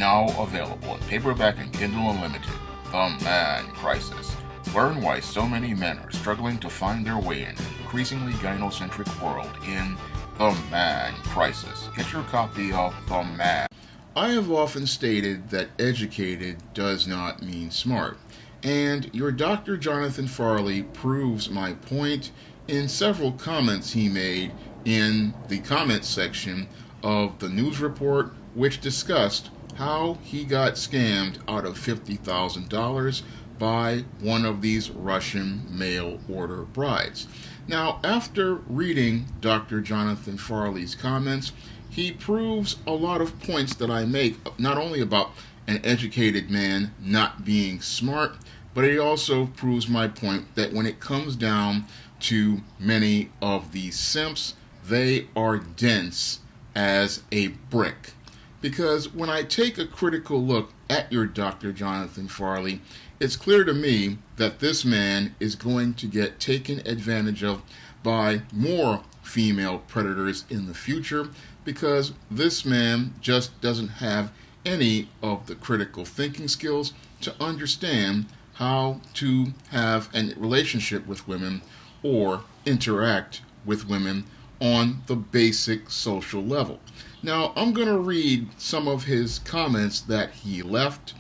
Now available in paperback and Kindle Unlimited. The Man Crisis. Learn why so many men are struggling to find their way in an increasingly gynocentric world in The Man Crisis. Get your copy of The Man. I have often stated that educated does not mean smart, and your Dr. Jonathan Farley proves my point in several comments he made in the comment section of the news report, which discussed how he got scammed out of $50,000 by one of these Russian mail order brides. Now, after reading Dr. Jonathan Farley's comments, he proves a lot of points that I make, not only about an educated man not being smart, but he also proves my point that when it comes down to many of these simps, they are dense as a brick. Because when I take a critical look at your Dr. Jonathan Farley, it's clear to me that this man is going to get taken advantage of by more female predators in the future, because this man just doesn't have any of the critical thinking skills to understand how to have a relationship with women or interact with women on the basic social level. Now, I'm going to read some of his comments that he left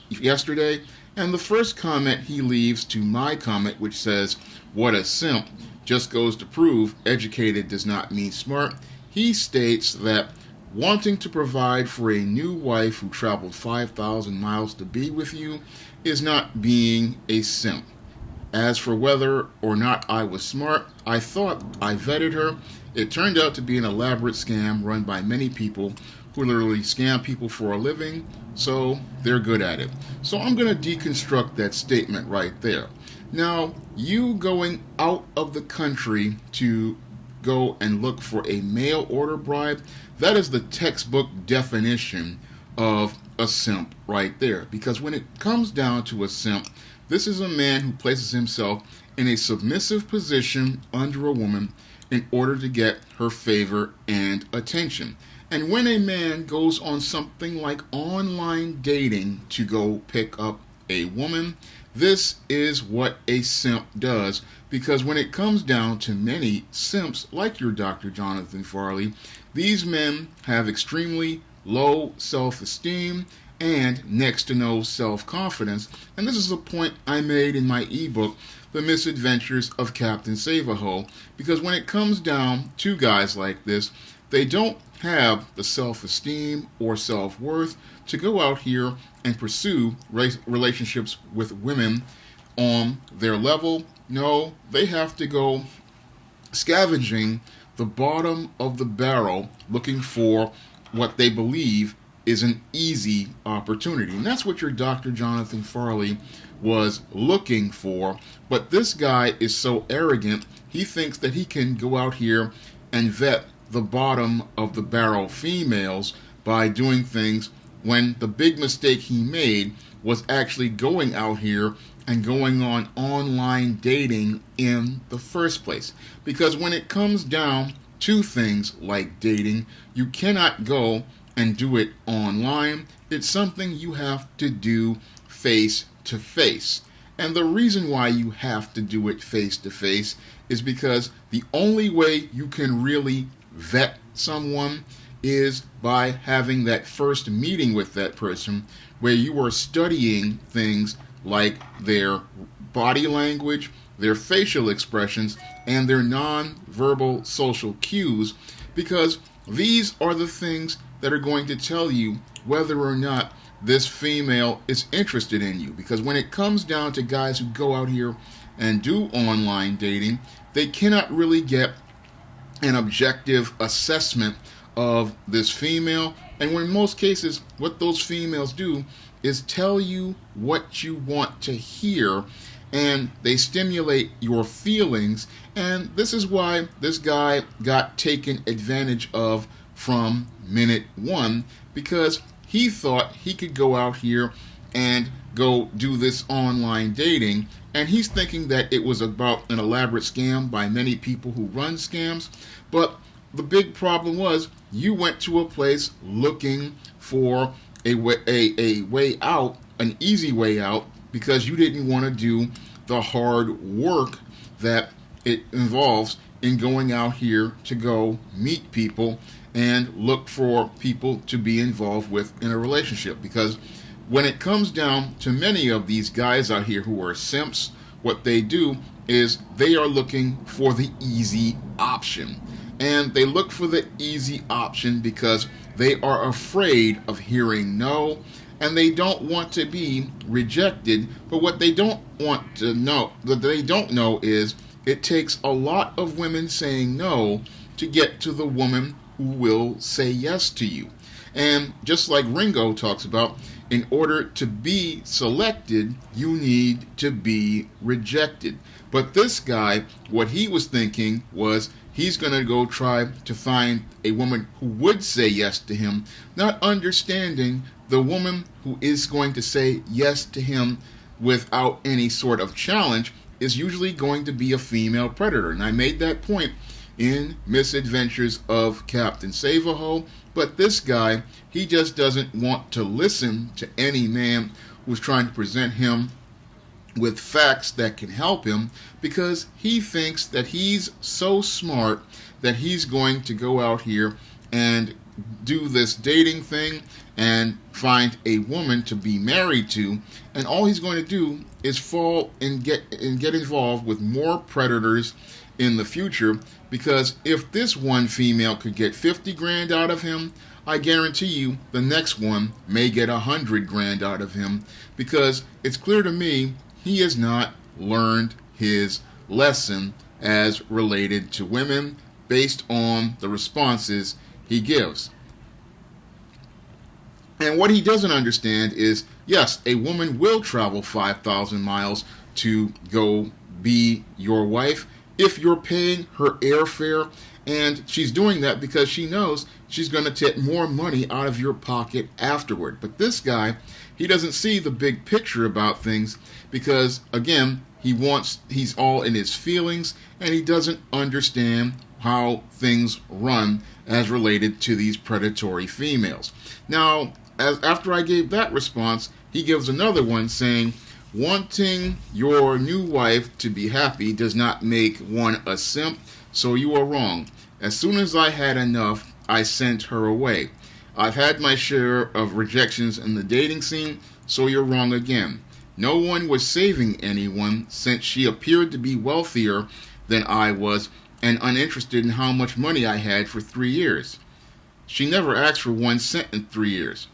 yesterday, and the first comment he leaves to my comment, which says, "What a simp," just goes to prove educated does not mean smart. He states that wanting to provide for a new wife who traveled 5,000 miles to be with you is not being a simp. As for whether or not I was smart, I thought I vetted her. It turned out to be an elaborate scam run by many people who literally scam people for a living, so they're good at it. So I'm going to deconstruct that statement right there. Now, you going out of the country to go and look for a mail order bribe, that is the textbook definition of a simp right there. Because when it comes down to a simp, this is a man who places himself in a submissive position under a woman in order to get her favor and attention. And when a man goes on something like online dating to go pick up a woman, this is what a simp does, because when it comes down to many simps, like your Dr. Jonathan Farley, these men have extremely low self-esteem and next to no self-confidence. And this is a point I made in my ebook, The Misadventures of Captain Save-A-Ho, because when it comes down to guys like this, they don't have the self-esteem or self-worth to go out here and pursue relationships with women on their level. No, they have to go scavenging the bottom of the barrel looking for what they believe is an easy opportunity. And that's what your Dr. Jonathan Farley was looking for. But this guy is so arrogant, he thinks that he can go out here and vet the bottom of the barrel females by doing things, when the big mistake he made was actually going out here and going on online dating in the first place. Because when it comes down to things like dating, you cannot go and do it online. It's something you have to do face to face. And the reason why you have to do it face to face is because the only way you can really vet someone is by having that first meeting with that person, where you are studying things like their body language, their facial expressions, and their non-verbal social cues, because these are the things that are going to tell you whether or not this female is interested in you. Because when it comes down to guys who go out here and do online dating, they cannot really get an objective assessment of this female. And when in most cases, what those females do is tell you what you want to hear, and they stimulate your feelings. And this is why this guy got taken advantage of from minute one, because he thought he could go out here and go do this online dating, and he's thinking that it was about an elaborate scam by many people who run scams. But the big problem was you went to a place looking for a way out, an easy way out, because you didn't want to do the hard work that it involves in going out here to go meet people and look for people to be involved with in a relationship. Because when it comes down to many of these guys out here who are simps, what they do is they are looking for the easy option. And they look for the easy option because they are afraid of hearing no, and they don't want to be rejected. But what they don't want to know, that they don't know, is it takes a lot of women saying no to get to the woman who will say yes to you. And just like Ringo talks about, in order to be selected, you need to be rejected. But this guy, what he was thinking was he's going to go try to find a woman who would say yes to him, not understanding the woman who is going to say yes to him without any sort of challenge is usually going to be a female predator. And I made that point in Misadventures of Captain Save-A-Ho. But this guy, he just doesn't want to listen to any man who's trying to present him with facts that can help him, because he thinks that he's so smart that he's going to go out here and do this dating thing and find a woman to be married to, and all he's going to do is fall and get involved with more predators in the future. Because if this one female could get 50 grand out of him, I guarantee you the next one may get 100 grand out of him, because it's clear to me he has not learned his lesson as related to women based on the responses he gives. And what he doesn't understand is, yes, a woman will travel 5,000 miles to go be your wife if you're paying her airfare, and she's doing that because she knows she's going to take more money out of your pocket afterward. But this guy, he doesn't see the big picture about things, because again, he's all in his feelings, and he doesn't understand how things run as related to these predatory females. Now, after I gave that response, he gives another one saying, wanting your new wife to be happy does not make one a simp, so you are wrong. As soon as I had enough, I sent her away. I've had my share of rejections in the dating scene, so you're wrong again. No one was saving anyone, since she appeared to be wealthier than I was and uninterested in how much money I had for 3 years. She never asked for 1 cent in 3 years.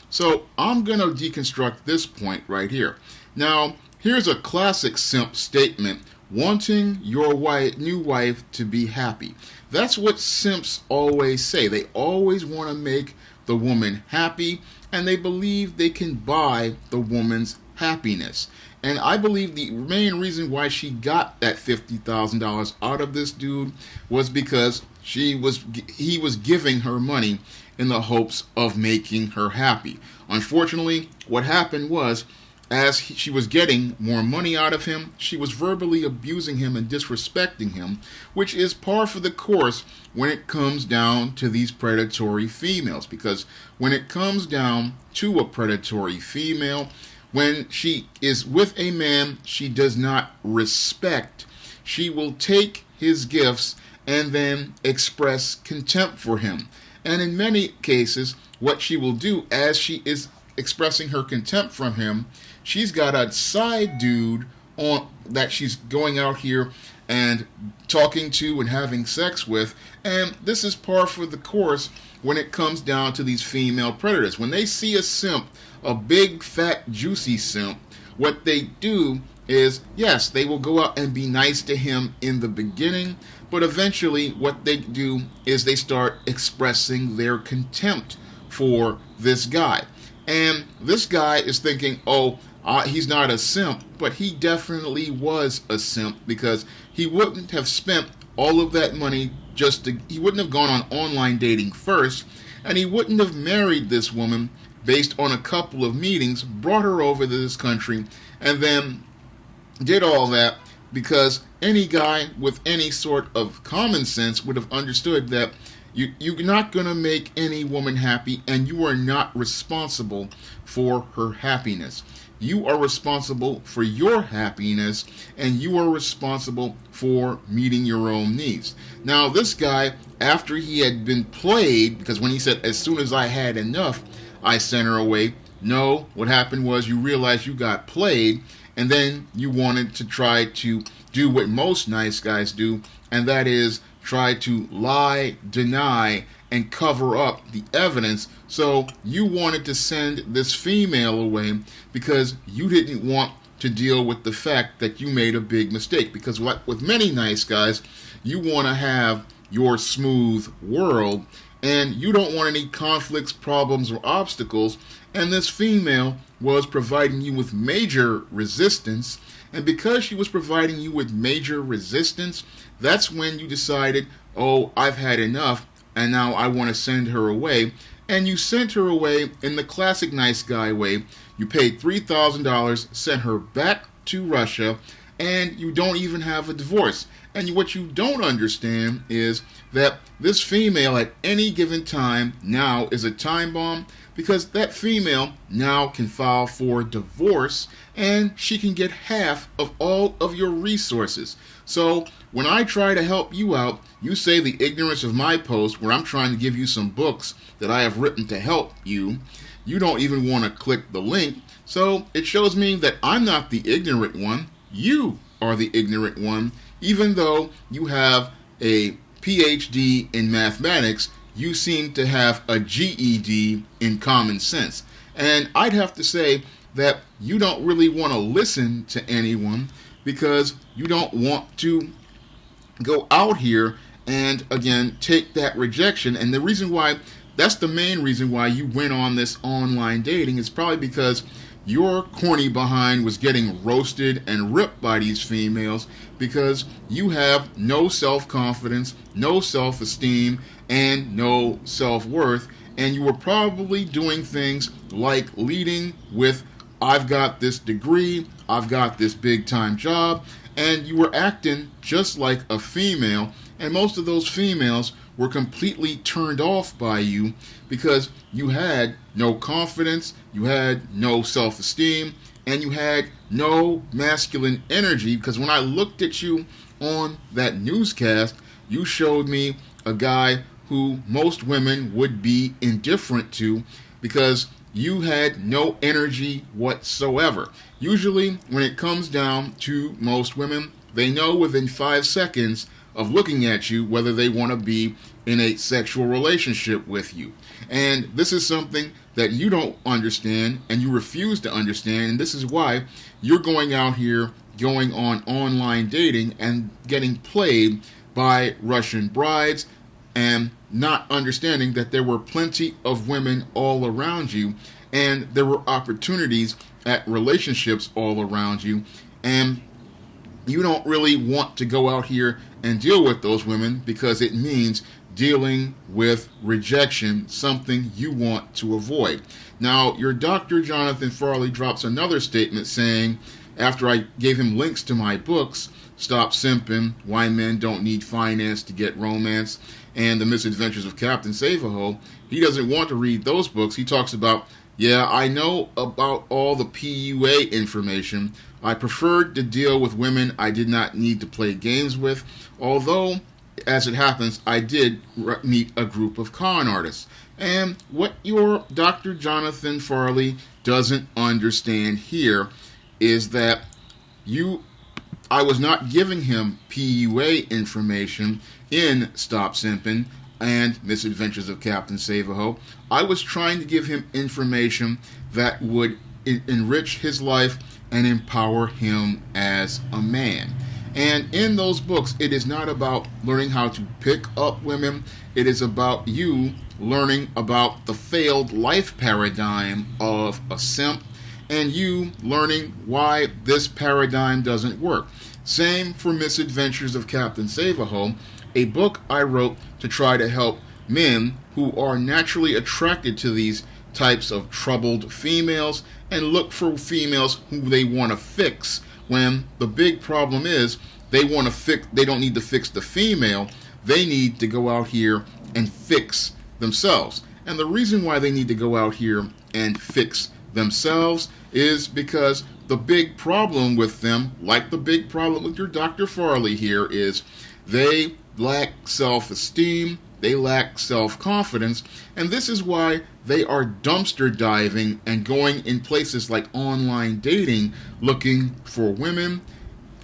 So I'm going to deconstruct this point right here. Now, here's a classic simp statement: wanting your new wife to be happy. That's what simps always say. They always want to make the woman happy, and they believe they can buy the woman's happiness. And I believe the main reason why she got that $50,000 out of this dude was because he was giving her money in the hopes of making her happy. Unfortunately, what happened was, as she was getting more money out of him, she was verbally abusing him and disrespecting him, which is par for the course when it comes down to these predatory females. Because when it comes down to a predatory female, when she is with a man she does not respect, she will take his gifts and then express contempt for him. And in many cases, what she will do as she is expressing her contempt from him, she's got a side dude on that she's going out here and talking to and having sex with. And this is par for the course when it comes down to these female predators. When they see a simp, a big, fat, juicy simp, what they do is, yes, they will go out and be nice to him in the beginning, but eventually what they do is they start expressing their contempt for this guy. And this guy is thinking, he's not a simp, but he definitely was a simp, because he wouldn't have spent all of that money he wouldn't have gone on online dating first, and he wouldn't have married this woman based on a couple of meetings, brought her over to this country, and then did all that because any guy with any sort of common sense would have understood that you're not going to make any woman happy, and you are not responsible for her happiness. You are responsible for your happiness, and you are responsible for meeting your own needs. Now, this guy, after he had been played, because when he said, as soon as I had enough, I sent her away. No, what happened was you realized you got played, and then you wanted to try to do what most nice guys do, and that is try to lie, deny, and cover up the evidence. So you wanted to send this female away because you didn't want to deal with the fact that you made a big mistake. Because with many nice guys, you want to have your smooth world, and you don't want any conflicts, problems, or obstacles. And this female was providing you with major resistance. And because she was providing you with major resistance, that's when you decided, oh, I've had enough, and now I want to send her away. And you sent her away in the classic nice guy way. You paid $3,000, sent her back to Russia, and you don't even have a divorce. And what you don't understand is that this female at any given time now is a time bomb, because that female now can file for divorce, and she can get half of all of your resources. So when I try to help you out, you say the ignorance of my post, where I'm trying to give you some books that I have written to help you, you don't even want to click the link. So it shows me that I'm not the ignorant one. You are the ignorant one. Even though you have a PhD in mathematics, you seem to have a GED in common sense. And I'd have to say that you don't really want to listen to anyone, because you don't want to go out here and, again, take that rejection. And the reason why, that's the main reason why you went on this online dating, is probably because your corny behind was getting roasted and ripped by these females, because you have no self-confidence, no self-esteem, and no self-worth. And you were probably doing things like leading with, I've got this degree, I've got this big-time job, and you were acting just like a female. And most of those females were completely turned off by you, because you had no confidence, you had no self-esteem, and you had no masculine energy. Because when I looked at you on that newscast, you showed me a guy who most women would be indifferent to, because you had no energy whatsoever. Usually, when it comes down to most women, they know within 5 seconds of looking at you whether they want to be in a sexual relationship with you. And this is something that you don't understand, and you refuse to understand. And this is why you're going out here, going on online dating, and getting played by Russian brides, and not understanding that there were plenty of women all around you, and there were opportunities at relationships all around you, and you don't really want to go out here and deal with those women, because it means dealing with rejection, something you want to avoid. Now, your Dr. Jonathan Farley drops another statement saying, after I gave him links to my books, Stop Simping, Why Men Don't Need Finance to Get Romance, and The Misadventures of Captain Save-A-Ho, he doesn't want to read those books. He talks about, yeah, I know about all the PUA information. I preferred to deal with women I did not need to play games with, although, as it happens, I did meet a group of con artists. And what your Dr. Jonathan Farley doesn't understand here is that I was not giving him PUA information in Stop Simping and Misadventures of Captain Save-A-Ho. I was trying to give him information that would enrich his life and empower him as a man. And in those books, it is not about learning how to pick up women. It is about you learning about the failed life paradigm of a simp, and you learning why this paradigm doesn't work. Same for Misadventures of Captain Save-A-Ho, a book I wrote to try to help men who are naturally attracted to these types of troubled females and look for females who they want to fix, when the big problem is they want to fix. They don't need to fix the female. They need to go out here and fix themselves. And the reason why they need to go out here and fix themselves is because the big problem with them, like the big problem with your Dr. Farley here, is they lack self-esteem, they lack self-confidence, and this is why they are dumpster diving and going in places like online dating, looking for women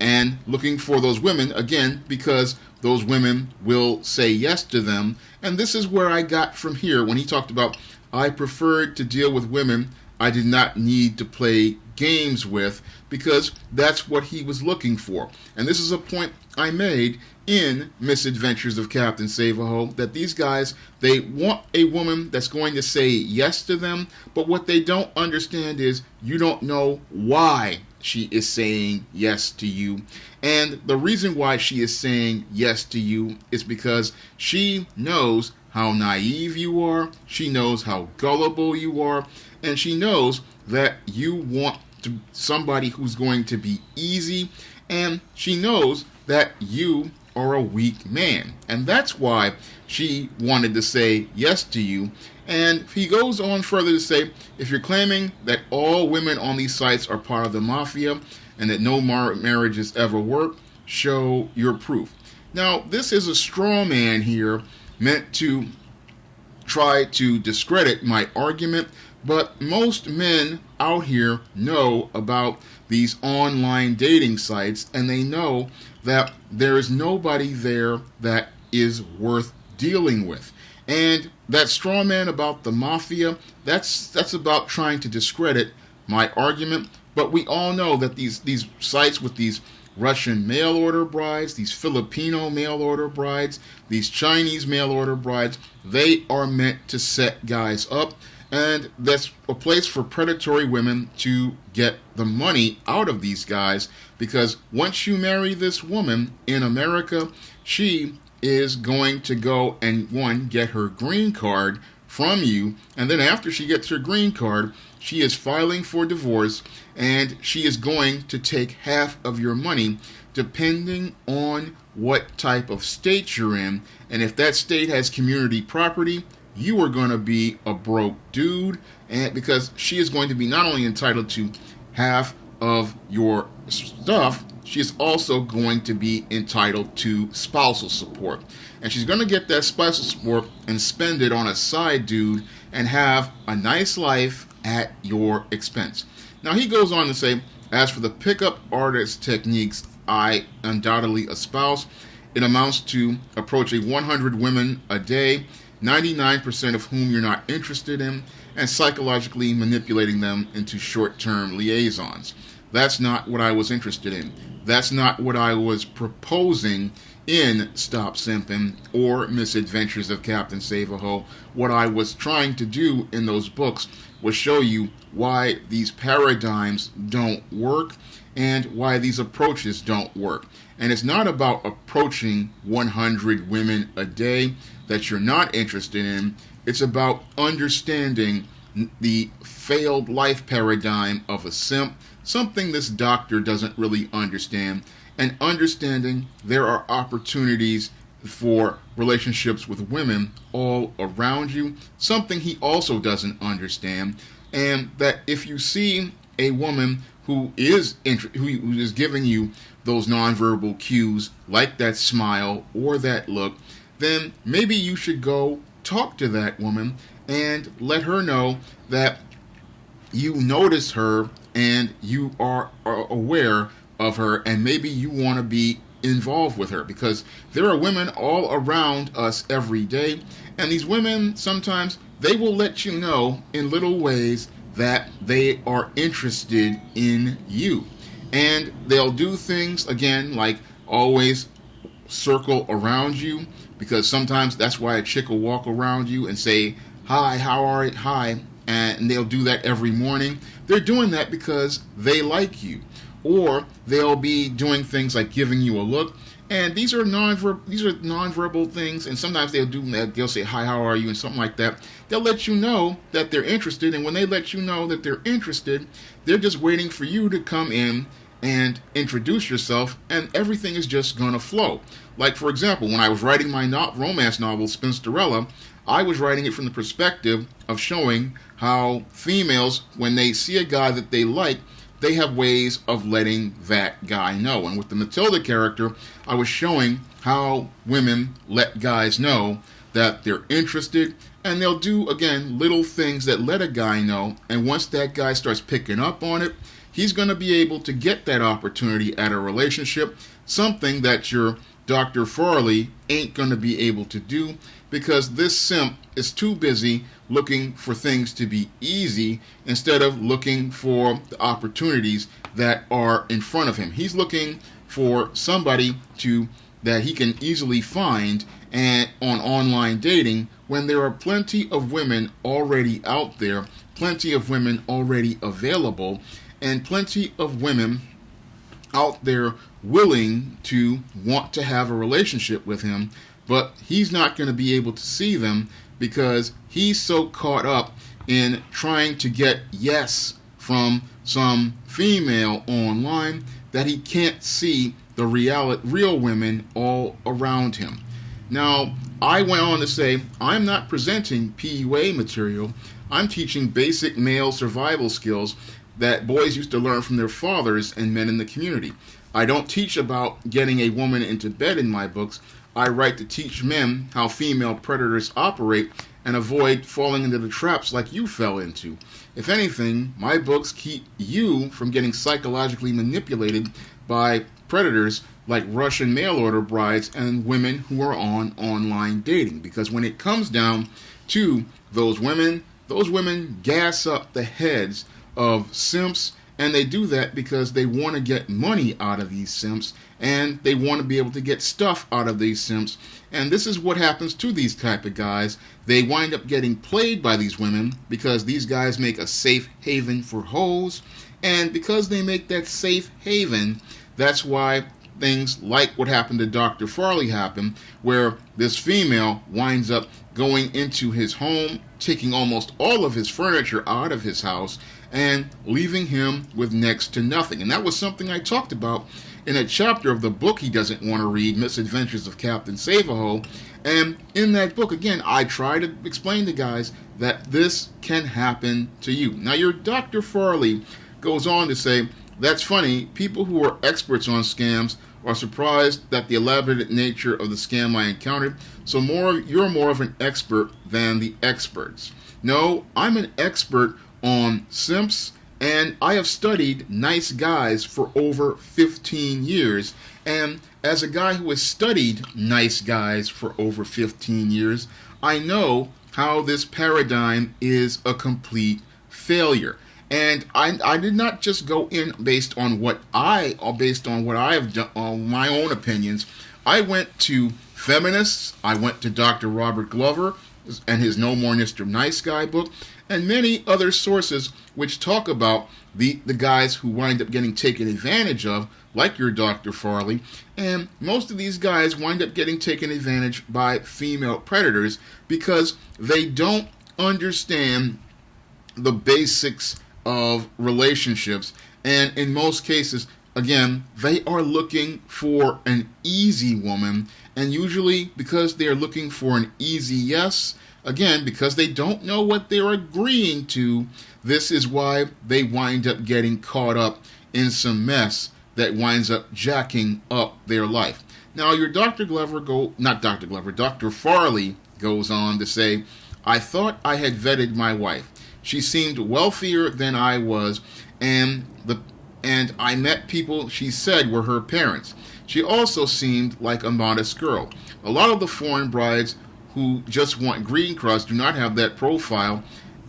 and looking for those women, again, because those women will say yes to them. And this is where I got from here when he talked about, I preferred to deal with women I did not need to play games with, because that's what he was looking for. And this is a point I made in Misadventures of Captain Save-A-Ho, that these guys, they want a woman that's going to say yes to them, but what they don't understand is you don't know why she is saying yes to you. And the reason why she is saying yes to you is because she knows how naive you are, she knows how gullible you are, and she knows that you want somebody who's going to be easy, and she knows that you are a weak man. And that's why she wanted to say yes to you. And he goes on further to say, if you're claiming that all women on these sites are part of the mafia and that no marriages ever work, show your proof. Now, this is a straw man here meant to try to discredit my argument, but most men out here know about these online dating sites, and they know that there is nobody there that is worth dealing with. And that straw man about the mafia, that's about trying to discredit my argument. But we all know that these sites with these Russian mail-order brides, these Filipino mail-order brides, these Chinese mail-order brides, they are meant to set guys up. And that's a place for predatory women to get the money out of these guys, because once you marry this woman in America, she is going to go and, one, get her green card from you, and then after she gets her green card, she is filing for divorce, and she is going to take half of your money depending on what type of state you're in. And if that state has community property, you are going to be a broke dude, and because she is going to be not only entitled to half of your stuff, she is also going to be entitled to spousal support. And she's going to get that spousal support and spend it on a side dude and have a nice life at your expense. Now, he goes on to say, as for the pickup artist techniques I undoubtedly espouse, it amounts to approaching 100 women a day, 99% of whom you're not interested in, and psychologically manipulating them into short-term liaisons. That's not what I was interested in. That's not what I was proposing in Stop Simping or Misadventures of Captain Save-A-Ho. What I was trying to do in those books was show you why these paradigms don't work and why these approaches don't work. And it's not about approaching 100 women a day that you're not interested in. It's about understanding the failed life paradigm of a simp, something this doctor doesn't really understand, and understanding there are opportunities for relationships with women all around you, something he also doesn't understand, and that if you see a woman who is giving you those nonverbal cues, like that smile or that look, then maybe you should go talk to that woman and let her know that you notice her and you are aware of her, and maybe you want to be involved with her, because there are women all around us every day, and these women sometimes they will let you know in little ways that they are interested in you, and they'll do things again like always circle around you, because sometimes that's why a chick will walk around you and say, hi, how are you, hi, and they'll do that every morning. They're doing that because they like you. Or they'll be doing things like giving you a look, and these are nonverbal things, and sometimes they'll say, hi, how are you, and something like that. They'll let you know that they're interested, and when they let you know that they're interested, they're just waiting for you to come in and introduce yourself, and everything is just going to flow. Like, for example, when I was writing my romance novel, Spinsterella, I was writing it from the perspective of showing how females, when they see a guy that they like, they have ways of letting that guy know. And with the Matilda character, I was showing how women let guys know that they're interested, and they'll do, again, little things that let a guy know. And once that guy starts picking up on it, he's going to be able to get that opportunity at a relationship, something that your Dr. Farley ain't going to be able to do, because this simp is too busy looking for things to be easy instead of looking for the opportunities that are in front of him. He's looking for somebody that he can easily find and on online dating, when there are plenty of women already out there, plenty of women already available, and plenty of women out there willing to want to have a relationship with him, but he's not going to be able to see them because he's so caught up in trying to get yes from some female online that he can't see the real women all around him. Now, I went on to say, I'm not presenting PUA material. I'm teaching basic male survival skills that boys used to learn from their fathers and men in the community. I don't teach about getting a woman into bed in my books. I write to teach men how female predators operate and avoid falling into the traps like you fell into. If anything, my books keep you from getting psychologically manipulated by predators like Russian mail-order brides and women who are on online dating. Because when it comes down to those women gas up the heads of simps, and they do that because they want to get money out of these simps, and they want to be able to get stuff out of these simps. And this is what happens to these type of guys. They wind up getting played by these women because these guys make a safe haven for hoes, and because they make that safe haven, that's why things like what happened to Dr. Farley happen, where this female winds up going into his home, taking almost all of his furniture out of his house, and leaving him with next to nothing. And that was something I talked about in a chapter of the book he doesn't want to read, Misadventures of Captain Save-A-Ho. And in that book, again, I try to explain to guys that this can happen to you. Now, your Dr. Farley goes on to say, that's funny, people who are experts on scams are surprised at the elaborate nature of the scam I encountered, so you're more of an expert than the experts. No, I'm an expert on simps, and I have studied nice guys for over 15 years, and as a guy who has studied nice guys for over 15 years, I know how this paradigm is a complete failure. And I did not just go in based on what I have done, on my own opinions. I went to feminists. I went to Dr. Robert Glover and his No More Mr. Nice Guy book, and many other sources which talk about the guys who wind up getting taken advantage of, like your Dr. Farley. And most of these guys wind up getting taken advantage by female predators because they don't understand the basics of relationships, and in most cases, again, they are looking for an easy woman, and usually because they are looking for an easy yes, again, because they don't know what they're agreeing to, this is why they wind up getting caught up in some mess that winds up jacking up their life. Now, your Dr. Farley goes on to say, I thought I had vetted my wife. She seemed wealthier than I was, and I met people she said were her parents. She also seemed like a modest girl. A lot of the foreign brides who just want green crust do not have that profile,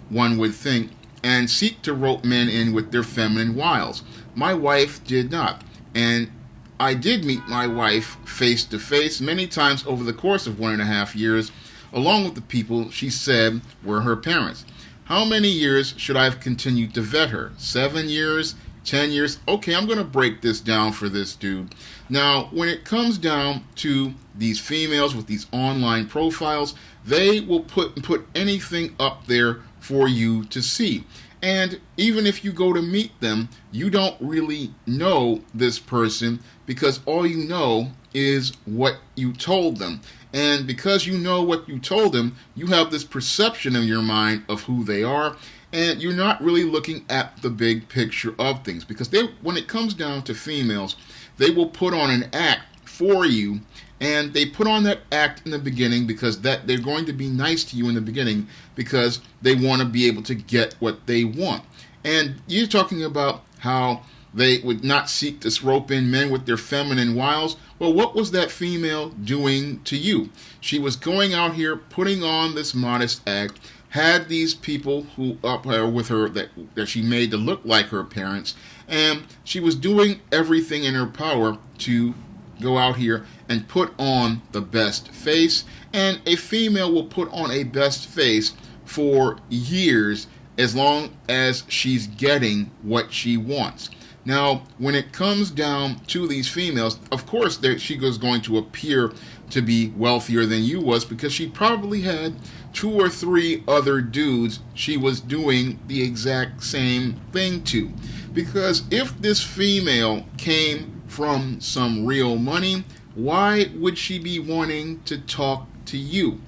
one would think, and seek to rope men in with their feminine wiles. My wife did not, and I did meet my wife face to face many times over the course of 1.5 years, along with the people she said were her parents. How many years should I have continued to vet her? 7 years? 10 years? Okay, I'm going to break this down for this dude. Now, when it comes down to these females with these online profiles, they will put anything up there for you to see. And even if you go to meet them, you don't really know this person because all you know is what you told them. And because you know what you told them, you have this perception in your mind of who they are, and you're not really looking at the big picture of things. Because when it comes down to females, they will put on an act for you, and they put on that act in the beginning because that they're going to be nice to you in the beginning because they want to be able to get what they want. And you're talking about how they would not seek to rope in men with their feminine wiles. Well, what was that female doing to you? She was going out here putting on this modest act, had these people who up with her that she made to look like her parents, and she was doing everything in her power to go out here and put on the best face. And a female will put on a best face for years as long as she's getting what she wants. Now, when it comes down to these females, of course, she was going to appear to be wealthier than you was because she probably had 2 or 3 other dudes she was doing the exact same thing to. Because if this female came from some real money, why would she be wanting to talk to you?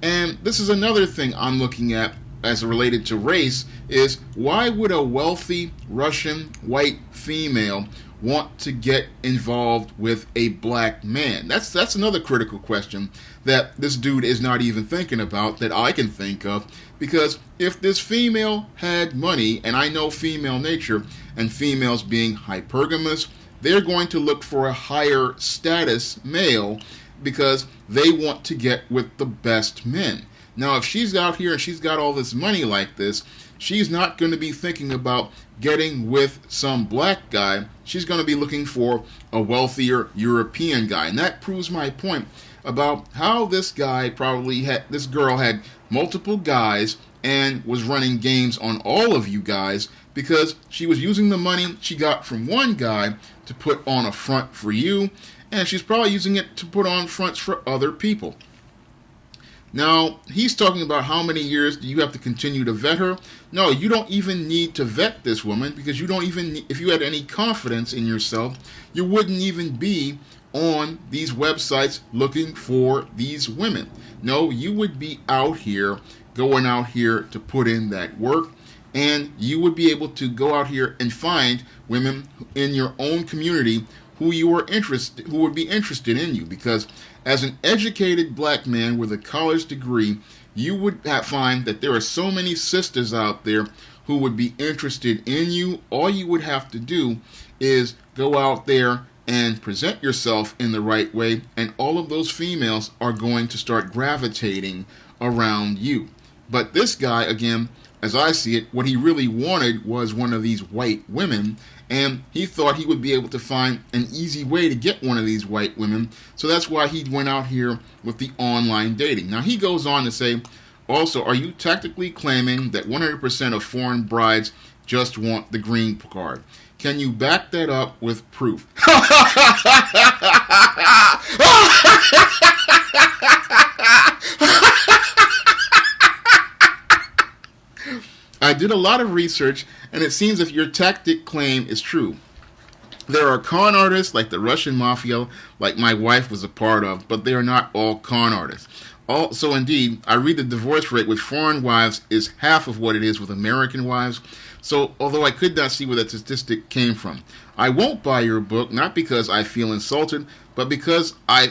And this is another thing I'm looking at as related to race, is why would a wealthy Russian white female want to get involved with a black man? That's another critical question that this dude is not even thinking about that I can think of. Because if this female had money, and I know female nature and females being hypergamous, they're going to look for a higher status male because they want to get with the best men. Now, if she's out here and she's got all this money like this, she's not going to be thinking about getting with some black guy. She's going to be looking for a wealthier European guy. And that proves my point about how this girl had multiple guys and was running games on all of you guys because she was using the money she got from one guy to put on a front for you, and she's probably using it to put on fronts for other people. Now, he's talking about how many years do you have to continue to vet her. No, you don't even need to vet this woman because you don't even, if you had any confidence in yourself, you wouldn't even be on these websites looking for these women. No, you would be out here, going out here to put in that work, and you would be able to go out here and find women in your own community who would be interested in you. Because as an educated black man with a college degree, you would find that there are so many sisters out there who would be interested in you. All you would have to do is go out there and present yourself in the right way, and all of those females are going to start gravitating around you. But this guy, again, as I see it, what he really wanted was one of these white women, and he thought he would be able to find an easy way to get one of these white women, so that's why he went out here with the online dating. Now, he goes on to say, also, are you tactically claiming that 100% of foreign brides just want the green card? Can you back that up with proof? I did a lot of research, and it seems if your tactic claim is true. There are con artists like the Russian mafia, like my wife was a part of, but they are not all con artists. Also, indeed, I read the divorce rate with foreign wives is half of what it is with American wives. So, although I could not see where that statistic came from, I won't buy your book, not because I feel insulted, but because I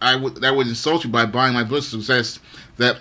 would insult you by buying my book success that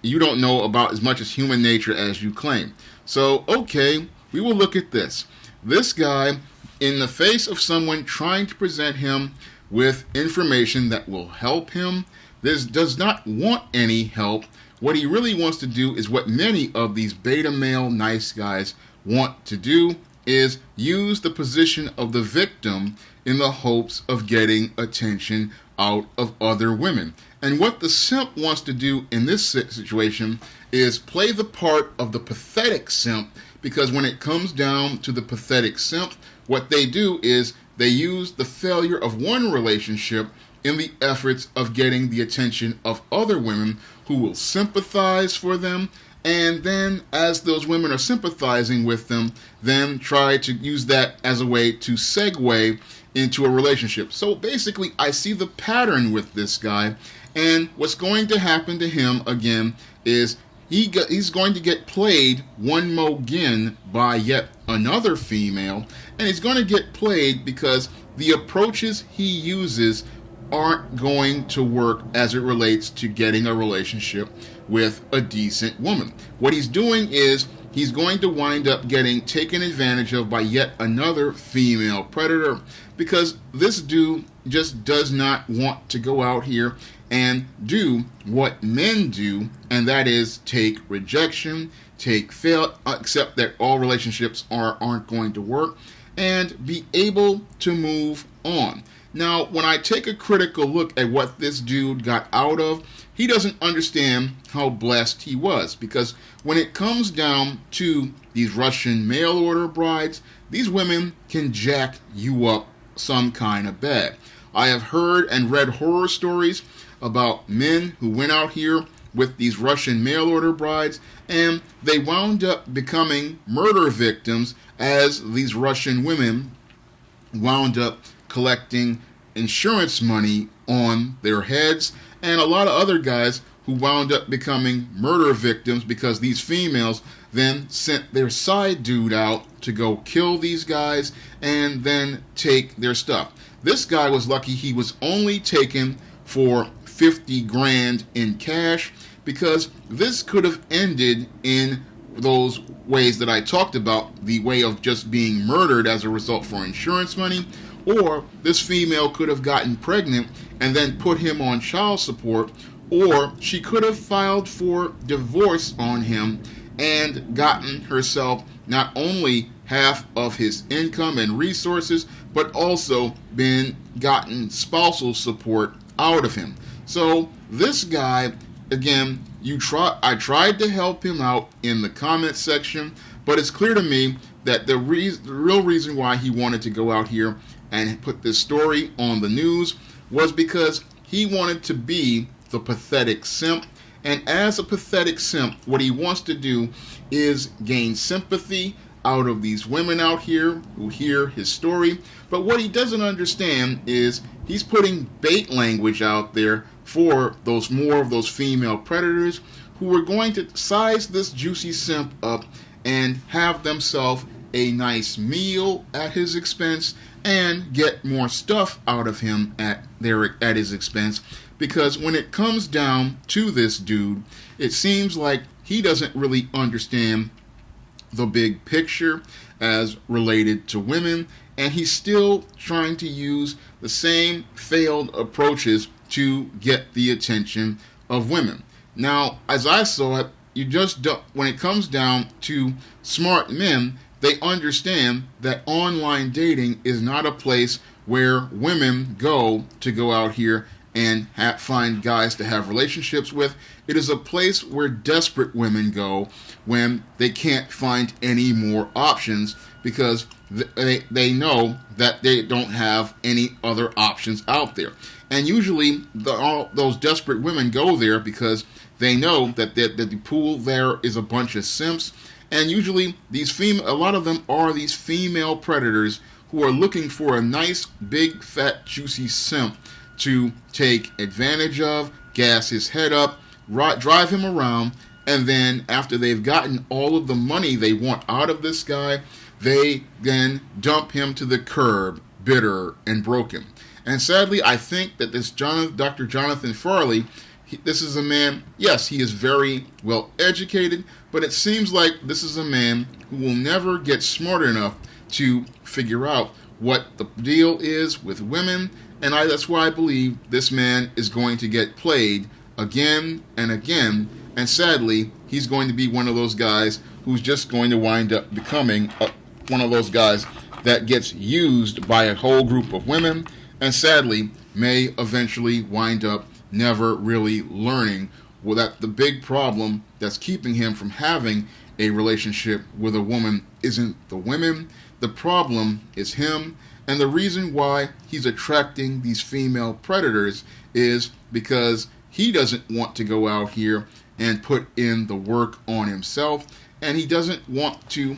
you don't know about as much as human nature as you claim. So, okay, we will look at this. This guy, in the face of someone trying to present him with information that will help him, this does not want any help. What he really wants to do is what many of these beta male nice guys want to do, is use the position of the victim in the hopes of getting attention out of other women. And what the simp wants to do in this situation is play the part of the pathetic simp, because when it comes down to the pathetic simp, what they do is they use the failure of one relationship in the efforts of getting the attention of other women who will sympathize for them and then as those women are sympathizing with them, then try to use that as a way to segue into a relationship. So basically, I see the pattern with this guy, and what's going to happen to him again is he's going to get played one more again by yet another female, and he's going to get played because the approaches he uses aren't going to work as it relates to getting a relationship with a decent woman. What he's doing is he's going to wind up getting taken advantage of by yet another female predator, because this dude just does not want to go out here and do what men do, and that is take rejection, take fail, accept that all relationships aren't going to work, and be able to move on. Now, when I take a critical look at what this dude got out of, he doesn't understand how blessed he was, because when it comes down to these Russian mail order brides, these women can jack you up some kind of bad. I have heard and read horror stories about men who went out here with these Russian mail order brides, and they wound up becoming murder victims as these Russian women wound up collecting insurance money on their heads, and a lot of other guys who wound up becoming murder victims because these females then sent their side dude out to go kill these guys and then take their stuff. This guy was lucky he was only taken for 50 grand in cash, because this could have ended in those ways that I talked about, the way of just being murdered as a result for insurance money, or this female could have gotten pregnant and then put him on child support, or she could have filed for divorce on him and gotten herself not only half of his income and resources, but also gotten spousal support out of him. So this guy, again, I tried to help him out in the comment section, but it's clear to me that the real reason why he wanted to go out here and put this story on the news was because he wanted to be the pathetic simp. And as a pathetic simp, what he wants to do is gain sympathy out of these women out here who hear his story. But what he doesn't understand is he's putting bait language out there for more of those female predators who are going to size this juicy simp up and have themselves a nice meal at his expense and get more stuff out of him at his expense. Because when it comes down to this dude, it seems like he doesn't really understand the big picture as related to women, and he's still trying to use the same failed approaches to get the attention of women. Now, as I saw it, you just don't, when it comes down to smart men, they understand that online dating is not a place where women go out here and find guys to have relationships with. It is a place where desperate women go when they can't find any more options, because they know that they don't have any other options out there. And usually all those desperate women go there because they know that the pool there is a bunch of simps. And usually a lot of them are these female predators who are looking for a nice, big, fat, juicy simp to take advantage of, gas his head up, drive him around, and then after they've gotten all of the money they want out of this guy, they then dump him to the curb, bitter and broken. And sadly, I think that this Dr. Jonathan Farley, this is a man, yes, he is very well educated, but it seems like this is a man who will never get smart enough to figure out what the deal is with women. And that's why I believe this man is going to get played again and again. And sadly, he's going to be one of those guys who's just going to wind up becoming one of those guys that gets used by a whole group of women, and sadly may eventually wind up never really learning that the big problem that's keeping him from having a relationship with a woman isn't the women. The problem is him. And the reason why he's attracting these female predators is because he doesn't want to go out here and put in the work on himself, and he doesn't want to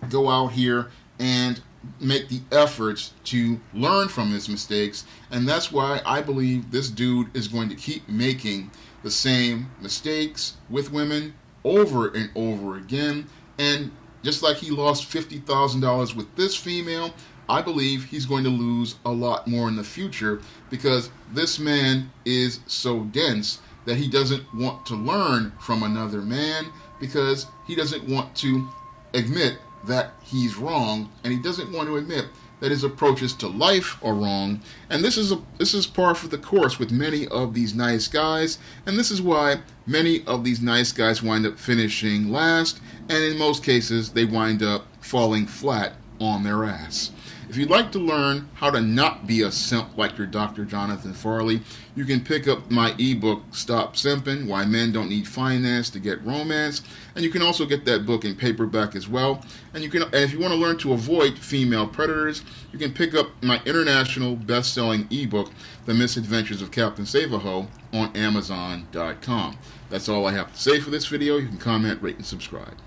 go out here and make the efforts to learn from his mistakes. And that's why I believe this dude is going to keep making the same mistakes with women over and over again. And just like he lost $50,000 with this female, I believe he's going to lose a lot more in the future, because this man is so dense that he doesn't want to learn from another man, because he doesn't want to admit that he's wrong, and he doesn't want to admit that his approaches to life are wrong. And this is par for the course with many of these nice guys, and this is why many of these nice guys wind up finishing last, and in most cases they wind up falling flat on their ass. If you'd like to learn how to not be a simp like your Dr. Jonathan Farley, you can pick up my ebook, Stop Simping, Why Men Don't Need Finance to Get Romance. And you can also get that book in paperback as well. And if you want to learn to avoid female predators, you can pick up my international best-selling ebook, The Misadventures of Captain Save-A-Ho, on Amazon.com. That's all I have to say for this video. You can comment, rate, and subscribe.